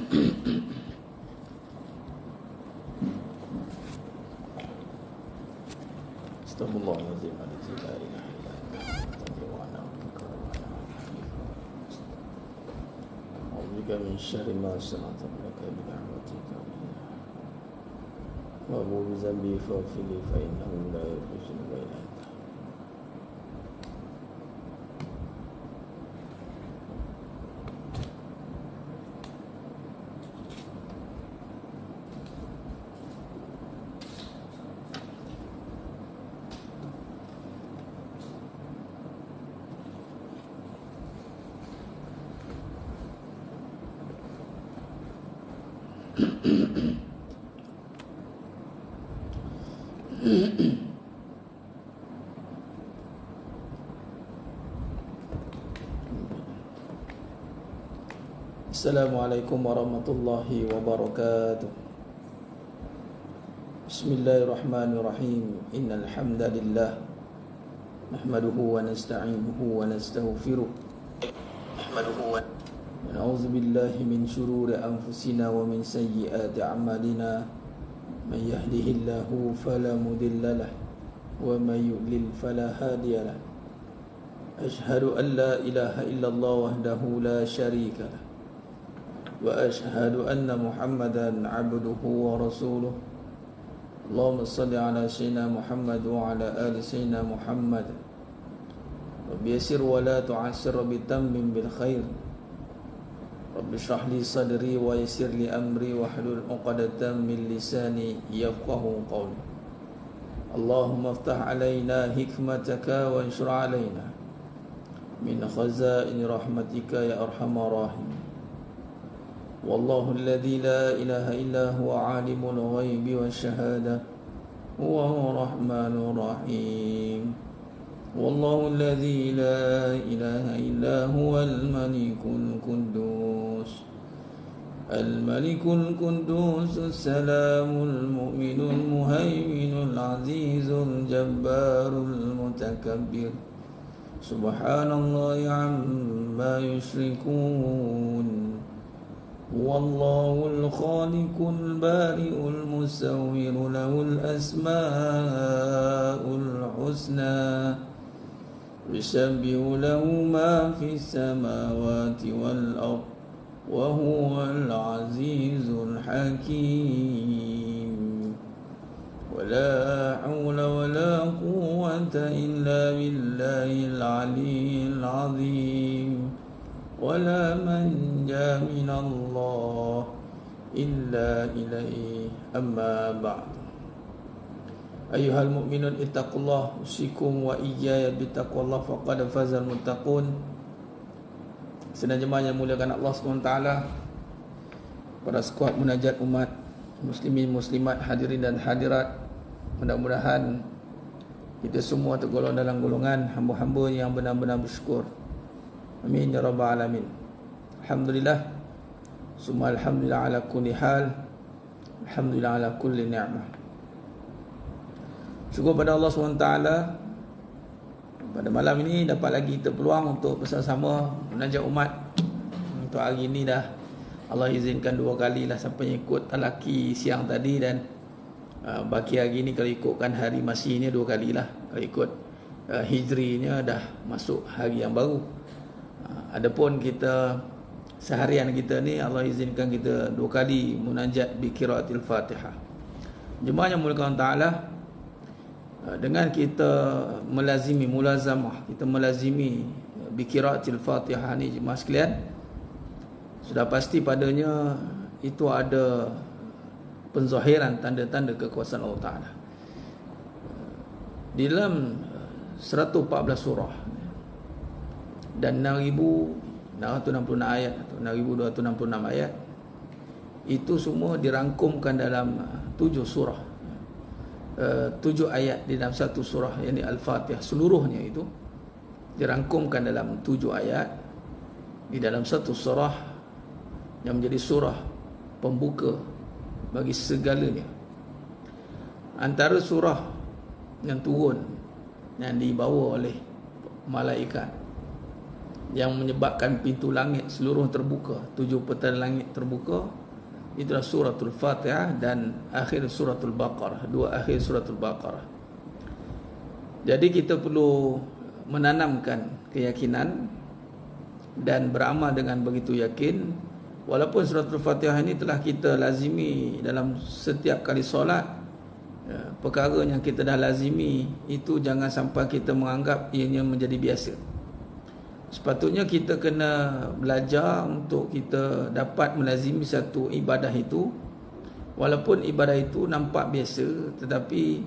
Astagfirullahaladzim, la ilaha illallah. A'udzubika min syarri ma sana'tu laka bi rahmatika wa a'udzu bi dzambi faghfir li fa innahu la yaghfiru dzunuba illa anta. Assalamualaikum warahmatullahi wabarakatuh. Bismillahirrahmanirrahim. Innal hamdalillah nahmaduhu wa nasta'inuhu wa nastaghfiruh. Nahmaduhu wa na'udzu billahi min shururi anfusina wa min sayyiati a'malina. Man yahdihillahu fala mudilla lahu wa man yudlil fala hadiya lahu. Ashhadu an la ilaha illallah wahdahu la syarika lahu wa ashhadu anna Muhammadan abduhu wa rasuluh. Allahumma salli ala sayyidina Muhammad wa ala ali sayyidina Muhammad. Rabbi yassir wa la tu'assir, rabbi tammim bil khair. Rabbi shrah li sadri wa yassir li amri wa hlul 'uqdatam min lisani yafqahu qawli. Allahumma iftah alaina hikmataka wa anshur alaina min khazain rahmatika ya arhamar rahimin. Wallahu alladhi la ilaha illa huwa alimul ghaibi wasyahada huwa rahmanur rahim. Wallahu alladhi la ilaha illa huwal malikul quddus al-malikul quddus as-salamul mu'minul muhaiminul azizul jabbarul mutakabbir. Subhanallahi amma yushrikun. Wallahul khaliqul bari'ul musawwir lahul asma'ul husna yusabbihu lahu ma fis samawati wal ard wa huwal azizul hakim. Wala hawla wala quwwata illa billahil aliyyil azim. Wala manja minallah illa ilaihi, amma ba'd. Ayuhal mu'minun ittaqullah, usikum wa iyaya bittaqwallah, faqad fazal muttaqun. Sedang jemaah yang muliakan Allah SWT, para skuad munajat umat muslimin muslimat, hadirin dan hadirat, mudah-mudahan kita semua tergolong dalam golongan hamba-hamba yang benar-benar bersyukur. Amin ya rabbal alamin. Alhamdulillah, summa alhamdulillah ala kulli hal, alhamdulillah ala kulli ni'mah. Syukur pada Allah SWT, pada malam ini dapat lagi kita peluang untuk bersama-sama menajak umat. Untuk hari ini dah Allah izinkan 2 kali lah, sampai ikut talaki siang tadi, dan baki hari ini kalau ikutkan hari masih ni 2 kali lah. Kalau ikut hijrinya dah masuk hari yang baru. Adapun kita seharian kita ni Allah izinkan kita 2 kali munajat bi qiraatil Fatihah. Jemaah yang muliakan Ta'ala, dengan kita melazimi mulazamah, kita melazimi bi qiraatil Fatihah ni, jemaah sekalian, sudah pasti padanya itu ada penzahiran tanda-tanda kekuasaan Allah Ta'ala. Di dalam 114 surah dan 6,266 ayat atau 6,266 ayat, itu semua dirangkumkan dalam 7 surah, 7 ayat di dalam satu surah, yakni Al-Fatihah. Seluruhnya itu dirangkumkan dalam 7 ayat di dalam satu surah yang menjadi surah pembuka bagi segalanya. Antara surah yang turun, yang dibawa oleh malaikat, yang menyebabkan pintu langit seluruh terbuka, 7 petala langit terbuka, itulah suratul Fatihah dan akhir suratul Baqarah, 2 akhir suratul Baqarah. Jadi kita perlu menanamkan keyakinan dan beramal dengan begitu yakin. Walaupun suratul Fatihah ini telah kita lazimi dalam setiap kali solat, perkara yang kita dah lazimi itu jangan sampai kita menganggap ianya menjadi biasa. Sepatutnya kita kena belajar untuk kita dapat melazimi satu ibadah itu, walaupun ibadah itu nampak biasa, tetapi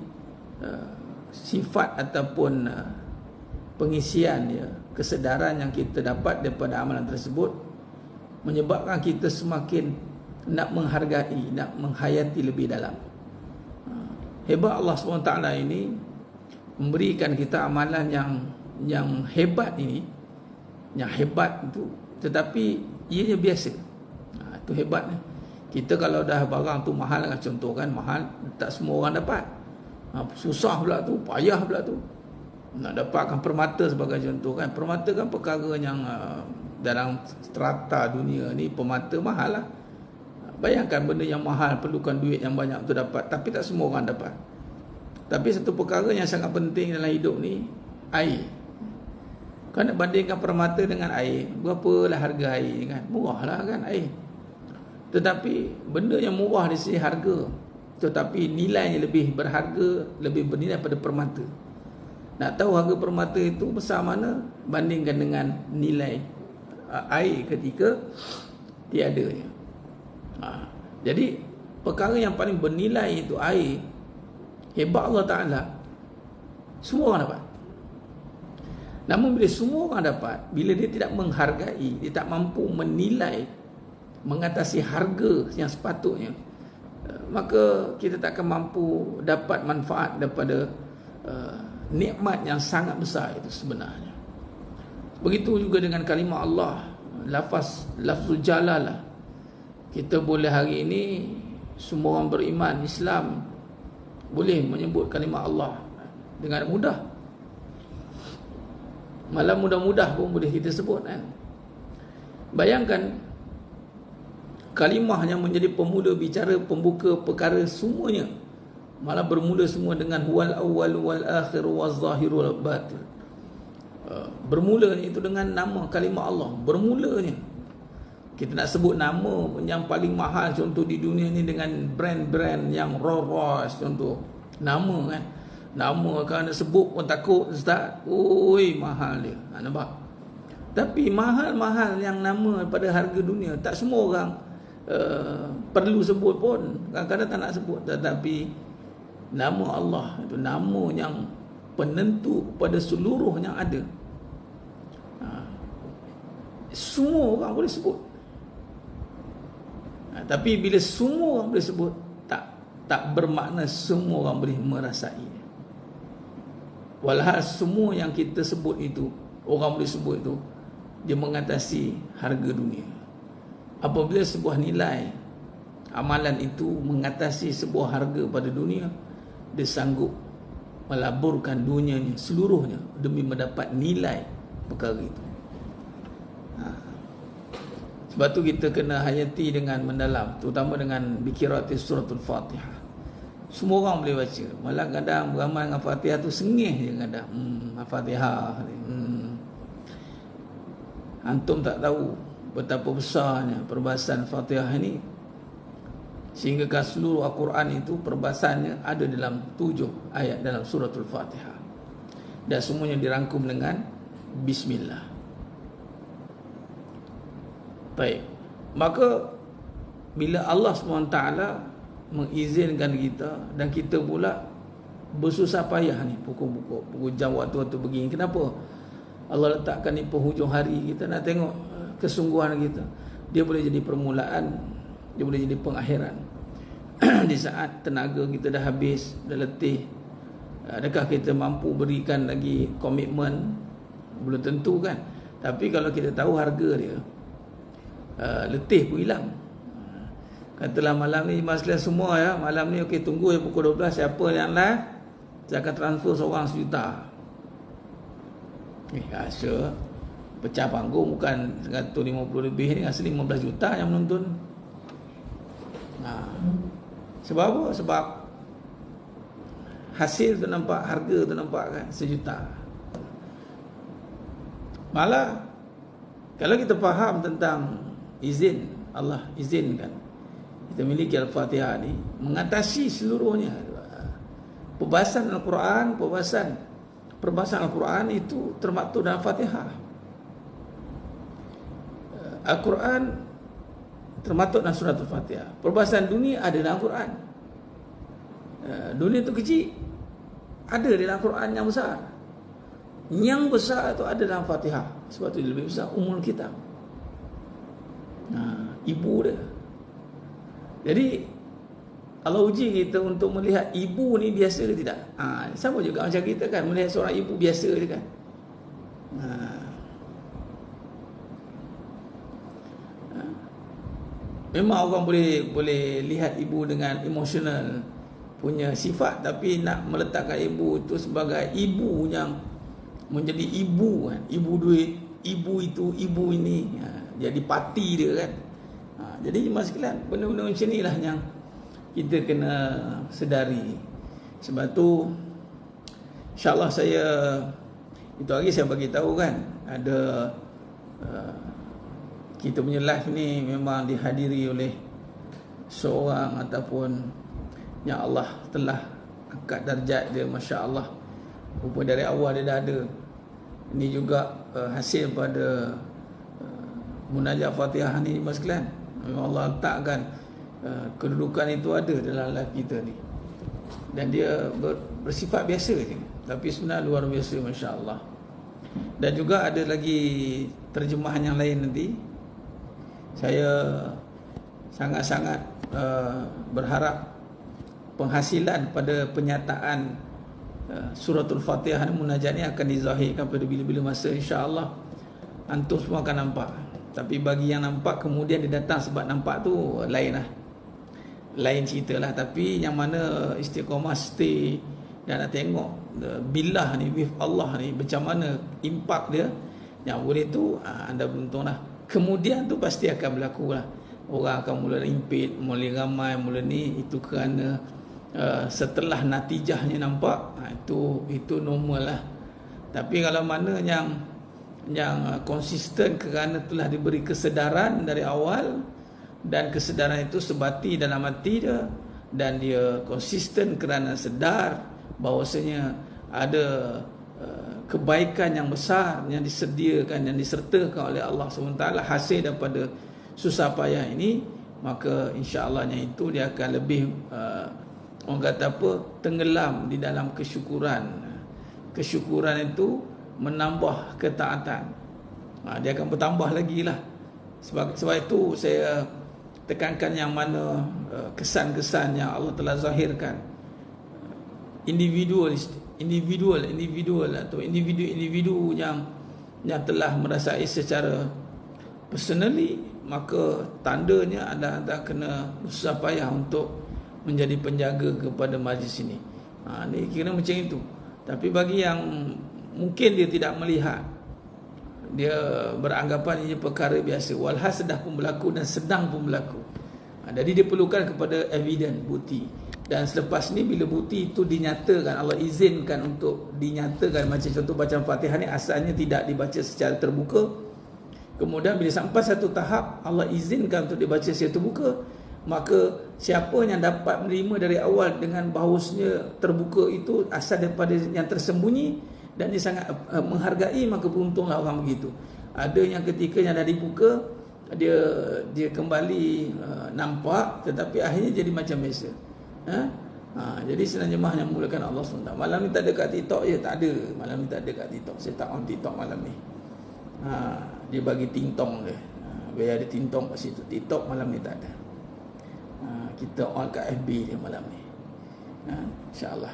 sifat ataupun pengisian dia, kesedaran yang kita dapat daripada amalan tersebut menyebabkan kita semakin nak menghargai, nak menghayati lebih dalam. Hebat Allah SWT ini memberikan kita amalan yang hebat ini, yang hebat itu, tetapi ianya biasa. Itu hebatnya. Kita kalau dah barang tu mahal, contoh kan, mahal, tak semua orang dapat. Susah pula tu, payah pula tu. Nak dapatkan permata sebagai contoh kan. Permata kan perkara yang dalam strata dunia ni, permata mahal lah. Bayangkan benda yang mahal perlukan duit yang banyak untuk dapat, tapi tak semua orang dapat. Tapi satu perkara yang sangat penting dalam hidup ni, air. Kau nak bandingkan permata dengan air, berapalah harga air kan? Murah lah kan air. Tetapi benda yang murah di sini harga, tetapi nilainya lebih berharga, lebih bernilai pada permata. Nak tahu harga permata itu besar mana? Bandingkan dengan nilai air ketika tiadanya. Jadi perkara yang paling bernilai itu air. Hebat Allah Ta'ala, semua orang dapat. Namun bila semua orang dapat, bila dia tidak menghargai, dia tak mampu menilai, mengatasi harga yang sepatutnya, maka kita tak akan mampu dapat manfaat daripada nikmat yang sangat besar itu sebenarnya. Begitu juga dengan kalimah Allah, lafzul jalalah. Kita boleh hari ini, semua orang beriman Islam boleh menyebut kalimah Allah dengan mudah. Malah mudah-mudah pun boleh kita sebut kan. Bayangkan kalimah yang menjadi pemula bicara, pembuka perkara semuanya, malah bermula semua dengan huwal awwal wal akhir wal zahir wal batin. Bermulanya itu dengan nama kalimah Allah. Bermulanya kita nak sebut nama yang paling mahal contoh di dunia ni dengan brand-brand yang Rolls-Royce contoh, nama kan, nama kalau nak sebut pun takut ustaz, oi mahal dia, nampak. Tapi mahal-mahal yang nama pada harga dunia, tak semua orang perlu sebut pun, kadang-kadang tak nak sebut. Tetapi nama Allah itu nama yang penentu kepada seluruh yang ada. Semua orang boleh sebut. Tapi bila semua orang boleh sebut, tak bermakna semua orang boleh merasai. Walhal semua yang kita sebut itu, orang boleh sebut itu, dia mengatasi harga dunia. Apabila sebuah nilai amalan itu mengatasi sebuah harga pada dunia, dia sanggup melaburkan dunianya seluruhnya demi mendapat nilai perkara itu. Sebab tu kita kena hayati dengan mendalam, terutama dengan bikirati suratul Fatihah. Semua orang boleh baca. Malah kadang beramal dengan Fatihah tu sengih je kadang. Fatihah. Antum tak tahu betapa besarnya perbahasan Fatihah ini, sehingga seluruh Al-Quran itu perbahasannya ada dalam 7 ayat dalam suratul Fatihah, dan semuanya dirangkum dengan Bismillah. Baik, maka bila Allah SWT mengizinkan kita dan kita pula bersusah payah ni pukul jam waktu begini, kenapa Allah letakkan ni penghujung hari, kita nak tengok kesungguhan kita. Dia boleh jadi permulaan, dia boleh jadi pengakhiran. Di saat tenaga kita dah habis, dah letih, adakah kita mampu berikan lagi komitmen? Belum tentu kan. Tapi kalau kita tahu harga dia, letih pun hilang. Katalah malam ni masalah semua ya, malam ni okey, tunggu ya pukul 12, siapa yang live saya akan transfer seorang 1 juta. Rasa pecah panggung, bukan 150 lebih ni, asli 15 juta yang menonton. Sebab apa? Sebab hasil tu nampak, harga tu nampak kan, 1 juta. Malah kalau kita faham tentang izin, Allah izinkan kita miliki Al-Fatihah ni, mengatasi seluruhnya. Perbahasan Al-Quran, perbahasan Al-Quran itu termaktub dalam Fatihah. Al-Quran termaktub dalam surah Al-Fatihah. Perbahasan dunia ada dalam Al-Quran. Dunia itu kecil, ada dalam Al-Quran yang besar. Yang besar itu ada dalam Fatihah. Sebab itu lebih besar umul kitab. Ibu dia. Jadi Allah uji kita untuk melihat ibu ni biasa ke tidak. Sama juga macam kita kan, melihat seorang ibu biasa je kan. Memang orang boleh lihat ibu dengan emosional punya sifat, tapi nak meletakkan ibu itu sebagai ibu yang menjadi ibu kan, ibu duit, ibu itu, ibu ini, jadi parti dia kan. Jadi jemaah sekalian, benda-benda macam ni lah yang kita kena sedari. Sebab tu insya-Allah itu hari saya bagi tahu kan, ada kita punya live ni memang dihadiri oleh seorang ataupun yang Allah telah angkat darjat dia, masya-Allah. Rupa dari awal dia dah ada. Ini juga hasil pada munajat Fatihah ni, jemaah sekalian. Memang Allah letakkan kedudukan itu ada dalam live kita ni. Dan dia bersifat biasa je, tapi sebenarnya luar biasa, masya-Allah. Dan juga ada lagi terjemahan yang lain nanti. Saya sangat-sangat berharap penghasilan pada penyataan suratul Fatihah munajat ni akan dizahirkan pada bila-bila masa, insya-Allah. Antum semua akan nampak. Tapi bagi yang nampak kemudian dia datang sebab nampak tu lain lah, lain cerita lah. Tapi yang mana istiqamah stay dan nak tengok billah ni, with Allah ni, macam mana impak dia, yang boleh tu anda beruntung lah. Kemudian tu pasti akan berlaku lah. Orang akan mula impit, mula ramai, mula ni. Itu kerana setelah natijahnya nampak, itu normal lah. Tapi kalau mana yang konsisten kerana telah diberi kesedaran dari awal, dan kesedaran itu sebati dalam hati dia, dan dia konsisten kerana sedar bahawasanya ada kebaikan yang besar yang disediakan, yang disertakan oleh Allah SWT hasil daripada susah payah ini, maka insya-Allahnya itu dia akan lebih orang kata apa, tenggelam di dalam kesyukuran. Kesyukuran itu menambah ketaatan. Dia akan bertambah lagi lah. Sebab itu saya tekankan yang mana kesan-kesan yang Allah telah zahirkan, individu atau individu yang telah merasai secara personally, maka tandanya anda kena susah payah untuk menjadi penjaga kepada majlis ini. Ni kira macam itu. Tapi bagi yang mungkin dia tidak melihat, dia beranggapan ini perkara biasa, walhas dah pun berlaku dan sedang pun berlaku. Jadi dia perlukan kepada evidence, bukti. Dan selepas ni bila bukti itu dinyatakan, Allah izinkan untuk dinyatakan, macam contoh bacaan Fatihah ni asalnya tidak dibaca secara terbuka. Kemudian bila sampai satu tahap Allah izinkan untuk dibaca secara terbuka, maka siapa yang dapat menerima dari awal dengan bahawasanya terbuka itu asal daripada yang tersembunyi dan dia sangat menghargai, maka beruntunglah orang begitu. Ada yang ketika yang dah dibuka, dia kembali nampak, tetapi akhirnya jadi macam biasa. Jadi senang jemaah yang memulakan Allah SWT. Malam ni tak ada kat TikTok je, tak ada. Malam ni tak ada kat TikTok. Saya tak on TikTok malam ni. Dia bagi ting-tong dia. Biar ada ting-tong kat situ. TikTok malam ni tak ada. Kita on kat FB dia malam ni. InsyaAllah.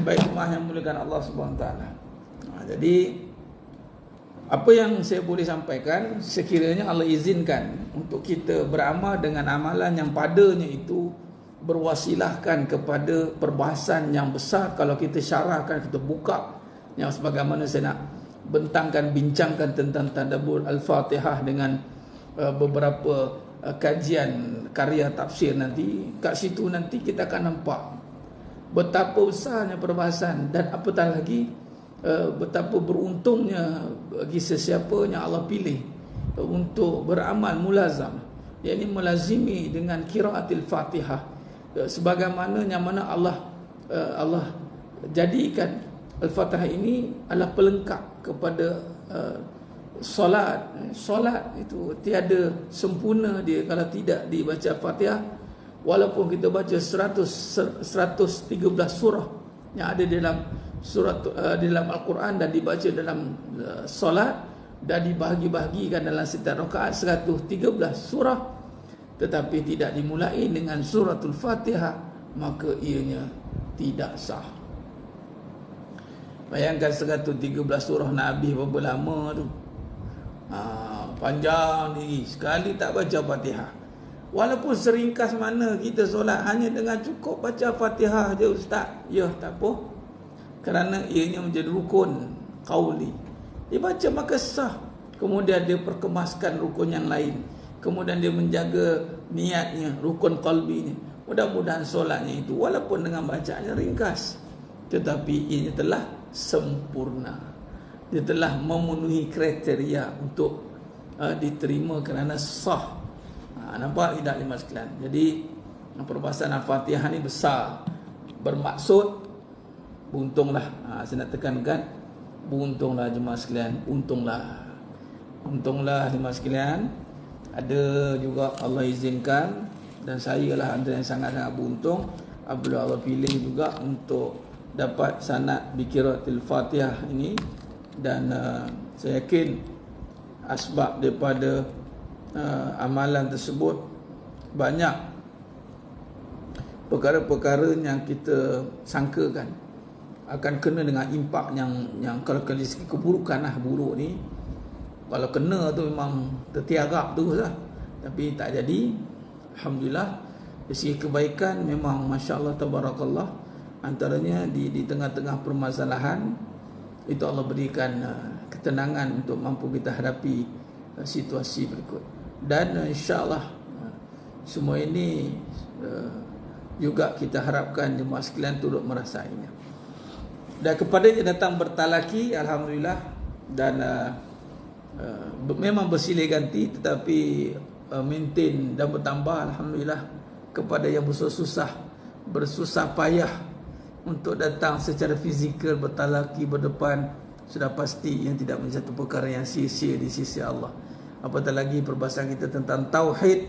Baik jemaah yang memulakan Allah SWT. Jadi apa yang saya boleh sampaikan, sekiranya Allah izinkan untuk kita beramal dengan amalan yang padanya itu berwasilahkan kepada perbahasan yang besar. Kalau kita syarahkan, kita buka, yang sebagaimana saya nak bentangkan, bincangkan tentang tadabbur Al-Fatihah dengan beberapa kajian karya tafsir nanti. Kat situ nanti kita akan nampak betapa besarnya perbahasan, dan apatah lagi betapa beruntungnya bagi sesiapa yang Allah pilih untuk beramal mulazam, yakni melazimi dengan qiraatil Fatihah, sebagaimana yang mana Allah jadikan Al-Fatihah ini adalah pelengkap kepada solat. Solat itu tiada sempurna dia kalau tidak dibaca Fatihah. Walaupun kita baca 113 surah yang ada dalam dalam Al-Quran dan dibaca dalam solat, dan dibahagi-bahagikan dalam setiap rakaat 113 surah, tetapi tidak dimulai dengan suratul Fatihah, maka ianya tidak sah. Bayangkan 113 surah Nabi berapa lama tu. Panjang ni, sekali tak baca Fatihah. Walaupun seringkas mana kita solat, hanya dengan cukup baca Fatihah je ustaz, ya tak apa, kerana ianya menjadi rukun qauli. Dibaca maka sah. Kemudian dia perkemaskan rukun yang lain, kemudian dia menjaga niatnya, rukun qalbinya. Mudah-mudahan solatnya itu walaupun dengan bacaannya ringkas, tetapi ianya telah sempurna. Dia telah memenuhi kriteria untuk diterima kerana sah. Nampak tidak lima sekalian? Jadi perbahasan Al-Fatihah ni besar, bermaksud beruntunglah. Saya nak tekankan, beruntunglah jemaah sekalian, untunglah jemaah sekalian. Ada juga Allah izinkan, dan saya lah antara yang sangat-sangat beruntung apabila Allah pilih juga untuk dapat sanad bi qiraatil Fatihah ini. Dan saya yakin asbab daripada amalan tersebut banyak perkara-perkara yang kita sangkakan akan kena dengan impak yang kalau dari segi keburukan buruk ni, kalau kena tu memang tertiarap terus lah, tapi tak jadi. Alhamdulillah, dari segi kebaikan memang masya-Allah tabarakallah. Antaranya di tengah-tengah permasalahan itu Allah berikan ketenangan untuk mampu kita hadapi situasi berikut. Dan insya-Allah semua ini juga kita harapkan jemaah sekalian turut merasainya. Dan kepadanya datang bertalaki, alhamdulillah, dan memang bersilih ganti, tetapi maintain dan bertambah, alhamdulillah. Kepada yang bersusah payah untuk datang secara fizikal bertalaki berdepan, sudah pasti yang tidak menjadi satu perkara yang sia-sia di sisi Allah. Apatah lagi perbahasan kita tentang tauhid,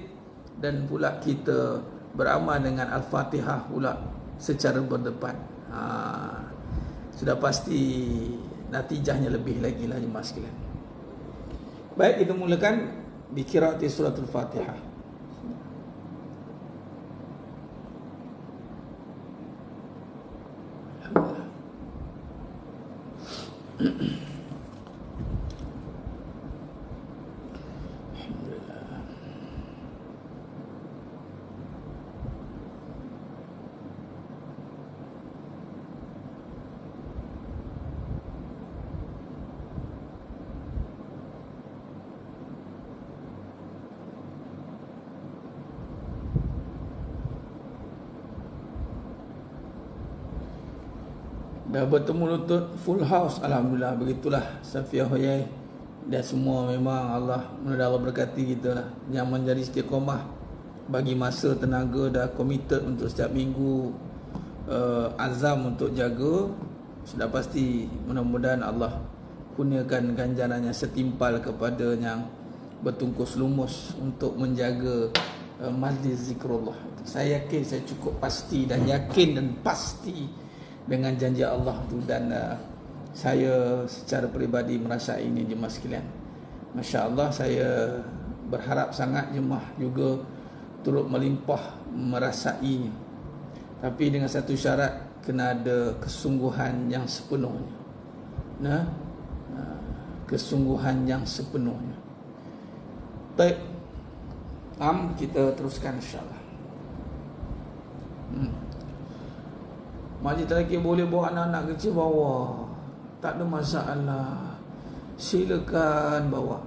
dan pula kita beramal dengan Al-Fatihah pula secara berdepan. Sudah pasti natijahnya lebih lagi lah jemaah sekalian. Baik, kita mulakan bi qiraati suratul Fatihah. Dah bertemu lutut full house, alhamdulillah. Begitulah Safia Hoyai dan semua, memang Allah, mudah Allah berkati kita lah, yang menjadi istiqomah bagi masa, tenaga, dah committed untuk setiap minggu, azam untuk jaga. Sudah pasti mudah-mudahan Allah kurniakan ganjaran yang setimpal kepada yang bertungkus lumus untuk menjaga majlis zikrullah. Saya yakin, saya cukup pasti dan yakin dan pasti dengan janji Allah tu, dan saya secara peribadi merasa ini jemaah sekalian. Masya-Allah, saya berharap sangat jemaah juga turut melimpah merasainya. Tapi dengan satu syarat, kena ada kesungguhan yang sepenuhnya. Kesungguhan yang sepenuhnya. Baik, kita teruskan insya-Allah. Majlis lagi boleh bawa anak-anak kecil, bawa, tak ada masalah. silakan bawa.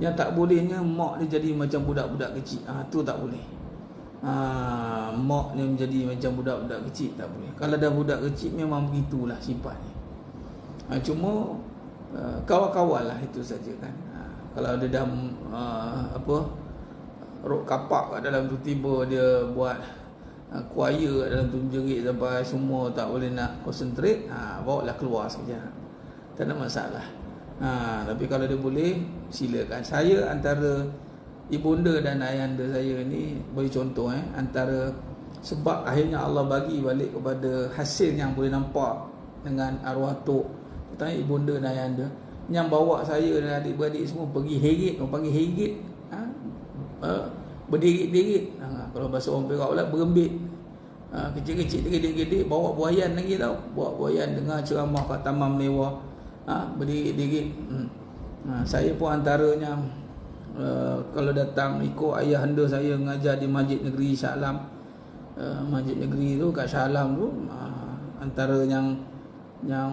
Yang tak bolehnya mak dia jadi macam budak-budak kecil. Tu tak boleh. Mak dia menjadi macam budak-budak kecil, tak boleh. Kalau dah budak kecil memang begitulah sifatnya. Cuma kawal-kawal lah, itu saja kan. Kalau dia dah rok kapak kat dalam tu, tiba dia buat choir kat dalam tu, menjerit sampai semua tak boleh nak concentrate, bawa lah keluar saja, tak ada masalah. Tapi kalau dia boleh, silakan. Saya antara ibunda dan ayahanda saya ni bagi contoh, antara sebab akhirnya Allah bagi balik kepada hasil yang boleh nampak dengan arwah tok, terutama ibunda dan ayahanda, yang bawa saya dan adik-beradik semua pergi herit. Orang panggil herit, berderit-derit. Kalau bahasa orang Perak pula berembit. Kecil-kecil derit-derit, bawa buayan lagi tau. Bawa buayan, dengar ceramah kat taman mewah, berderit-derit. Saya pun antaranya, kalau datang ikut ayahanda saya mengajar di Masjid Negeri Shah Alam. Masjid Negeri tu kat Shah Alam tu, antara yang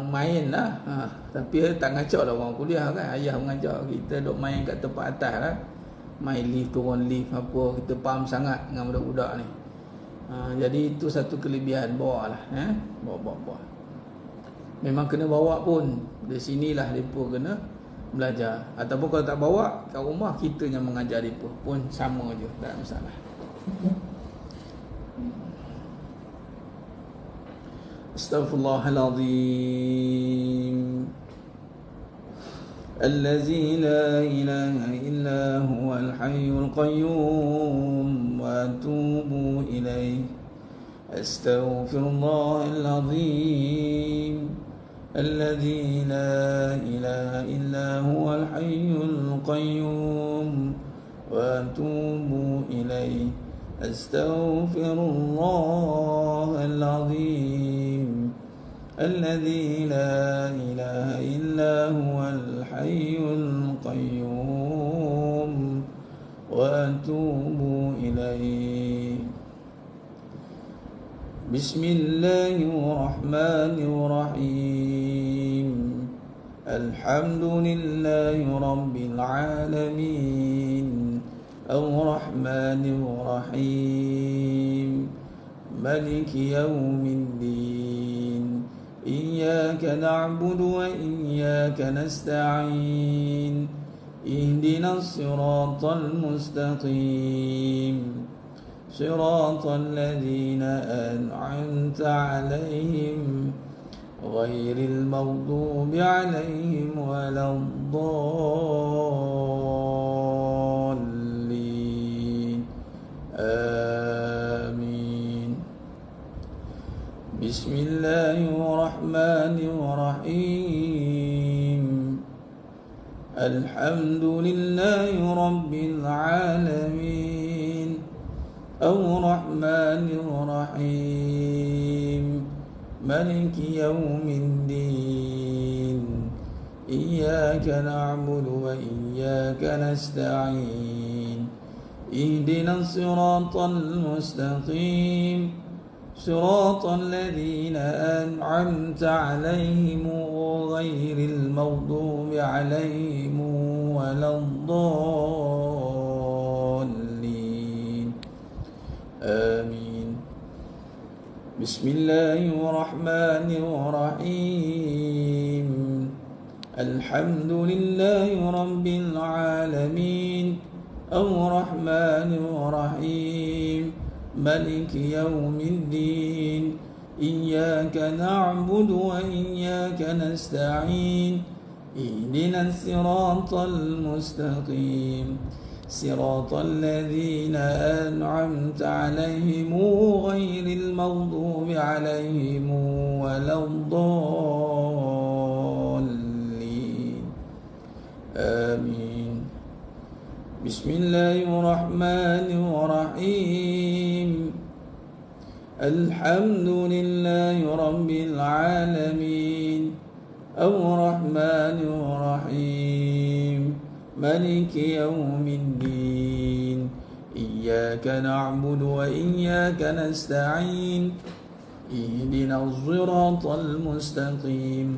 main lah. Tapi tak ngacak lah orang kuliah kan. Ayah mengajar kita duk main kat tempat atas lah, main lift, turun lift apa, kita faham sangat dengan budak-budak ni. Jadi itu satu kelebihan, bawa lah, bawa. Memang kena bawa pun. Di sinilah mereka kena belajar. Ataupun kalau tak bawa, kat rumah kita yang mengajar mereka pun sama je, tak ada masalah. Astaghfirullahalazim. Allazi la ilaha illa huwal hayyul qayyum wa atubu ilaih. Astaghfirullahalazim. Allazi la ilaha illa huwal hayyul qayyum wa atubu ilaih. Astaghfirullahalazim. الذي لا إله إلا هو الحي القيوم وأتوب إليه. بسم الله الرحمن الرحيم. الحمد لله رب العالمين الرحمن الرحيم مالك يوم الدين إياك نعبد وإياك نستعين اهدنا الصراط المستقيم صراط الذين أنعمت عليهم غير المغضوب عليهم ولا الضالين آمين. بسم الله الرحمن الرحيم. الحمد لله رب العالمين الرحمن الرحيم مالك يوم الدين إياك نعبد وإياك نستعين اهدنا الصراط المستقيم صراط الذين أنعمت عليهم غير المغضوب عليهم ولا الضالين آمين. بسم الله الرحمن الرحيم. الحمد لله رب العالمين الرحمن الرحيم مالك يوم الدين إياك نعبد وإياك نستعين اهدنا الصراط المستقيم صراط الذين أنعمت عليهم غير المغضوب عليهم ولا الضالين آمين. بسم الله الرحمن الرحيم. الحمد لله رب العالمين الرحمن الرحيم مالك يوم الدين إياك نعبد وإياك نستعين اهدنا الصراط المستقيم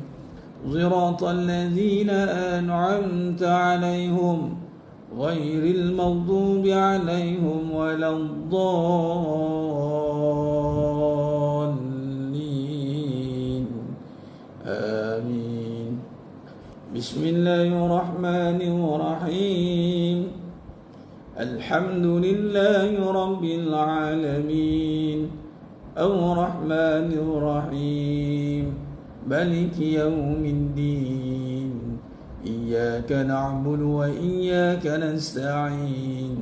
صراط الذين أنعمت عليهم غير المغضوب عليهم ولا الضالين آمين. بسم الله الرحمن الرحيم. الحمد لله رب العالمين الرحمن الرحيم مالك يوم الدين إياك نعبد وإياك نستعين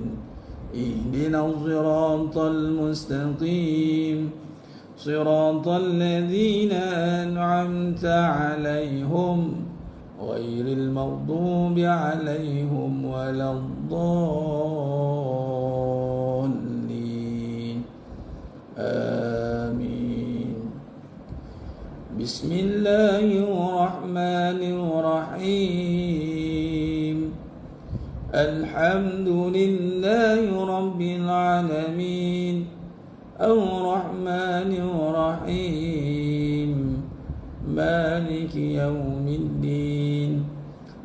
اهدنا الصراط المستقيم صراط الذين أنعمت عليهم غير المغضوب عليهم ولا الضالين آمين. بسم الله الرحمن الرحيم. الحمد لله رب العالمين الرحمن الرحيم مالك يوم الدين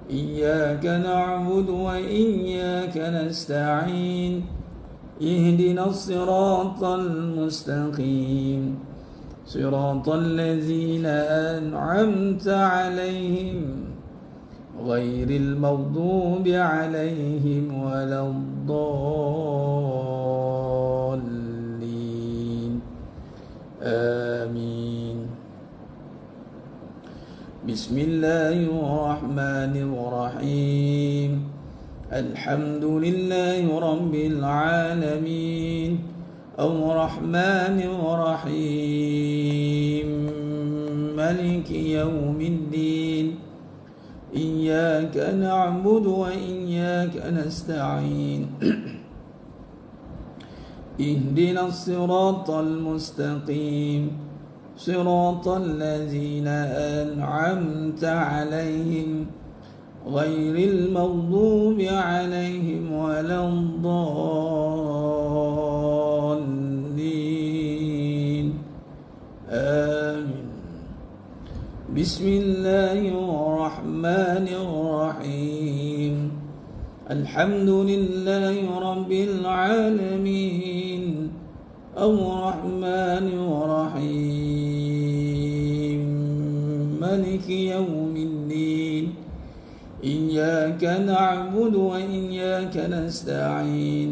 إياك نعبد وإياك نستعين اهدنا الصراط المستقيم صراط الذين أنعمت عليهم غير المغضوب عليهم ولا الضالين آمين. بسم الله الرحمن الرحيم. الحمد لله رب العالمين الرحمن الرحيم مالك يوم الدين إياك نعبد وإياك نستعين اهدنا الصراط المستقيم صراط الذين أنعمت عليهم غير المغضوب عليهم ولا الضالين آمين. بسم الله الرحمن الرحيم. الحمد لله رب العالمين الرحمن الرحيم مالك يوم الدين إياك نعبد وإياك نستعين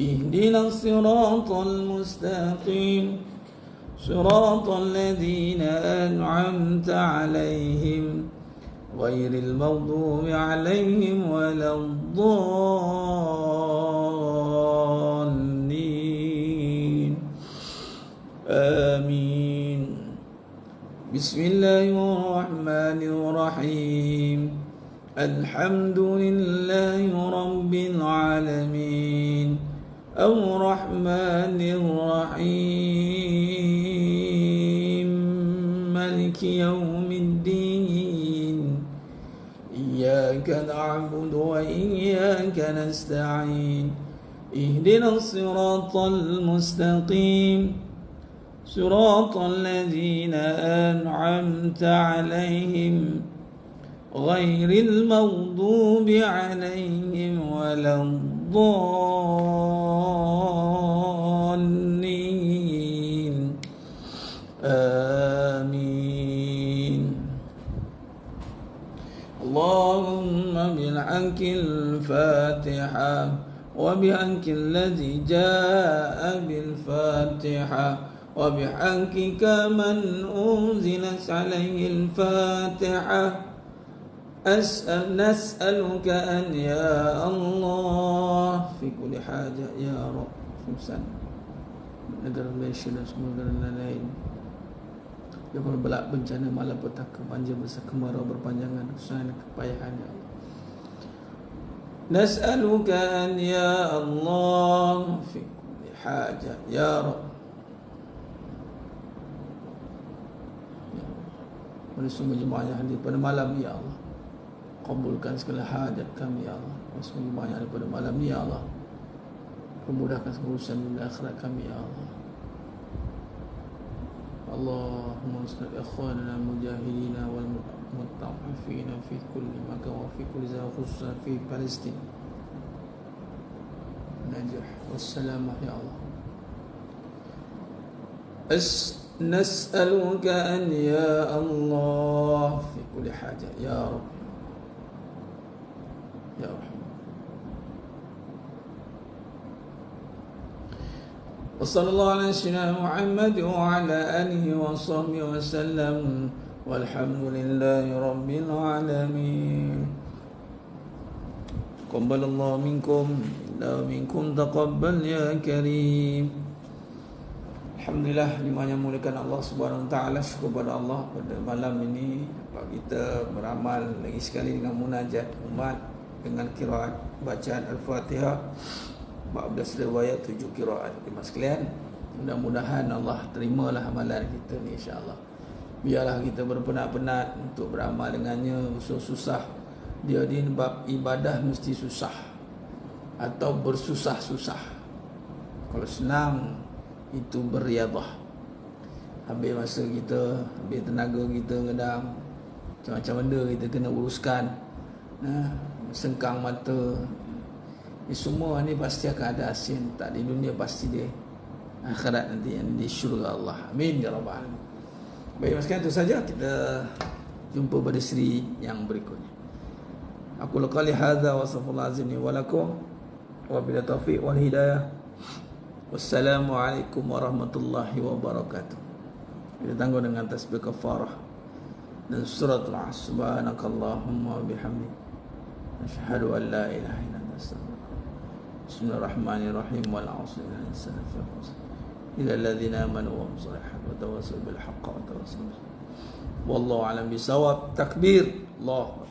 اهدنا الصراط المستقيم صراط الذين أنعمت عليهم غير المغضوب عليهم ولا الضالين آمين. بسم الله الرحمن الرحيم. الحمد لله رب العالمين الرحمن الرحيم مالك يوم الدين إياك نعبد وإياك نستعين اهدنا الصراط المستقيم صراط الذين أنعمت عليهم غير المغضوب عليهم ولا الضالين آمين. اللهم بالحق الفاتحة وبحق الذي جاء بالفاتحة وبحقك من أنزلت عليه الفاتحة نسألك أن يا الله في كل حاجة يا رب سمسان negara Malaysia dan semua negara lain yang belak bencana malapetaka banjir besar kemarau berpanjangan kesusahan kepayahan ya Allah. Nas'aluka an ya Allah fi kulli haja ya Rabb. Oleh semua jemaah yang hadir pada malam ya Allah, kabulkan segala hajat kami ya Allah. Semua jemaah yang hadir pada malam ni ya Allah, permudahkan segala urusan dunia akhirat kami ya Allah. Allahumma salli ikhwanana mujahidina wal متضعفين في كل مكان وفي كل زمان خصوصا في فلسطين نجح والسلامة يا الله. نسألك أن يا الله في كل حاجة يا رب يا رحمن. وصلى الله على سيدنا محمد وعلى آله وصحبه وسلم والحمد لله رب العالمين. تقبل الله منكم إلا منكم تقبل يا كريم. Alhamdulillah, lima yang muliakan Allah Subhanahu Wa Taala. Syukur kepada Allah pada malam ini kita beramal lagi sekali dengan munajat umat dengan qiraat bacaan Al-Fatihah 14 riwayat 7 qiraat. Terima sekalian, mudah-mudahan Allah terimalah amalan kita ni insya-Allah. Biarlah kita berpenat-penat untuk beramal dengannya, susah-susah. Dia di bab ibadah mesti susah atau bersusah-susah. Kalau senang itu beriadah. Habis masa kita, habis tenaga kita kadang macam-macam benda kita kena uruskan. Sengkang mata. Ini semua ni pasti akan ada hasil. Tak di dunia, pasti di akhirat nanti, yang di syurga Allah. Amin ya rabbal alamin. Baik, sekian itu saja. Kita jumpa pada seri yang berikutnya. Aku laqali hadza wa sallallahu alaihi wa lakum wa bila taufiq wal hidayah. Wassalamualaikum warahmatullahi wabarakatuh. Kita tangguh dengan tasbih kafarah dan surat al-Asr. Subhanakallahumma wa bihamdik, asyhadu an la ilaha illa anta, astaghfiruka. Bismillahirrahmanirrahim. Wal 'asri innal insana lafi khusr illa alladhina amanu wa hum salihun wa tawassaw bil haqqi wa tawassaw. Wallahu a'lam bisawab. Takbir. Allah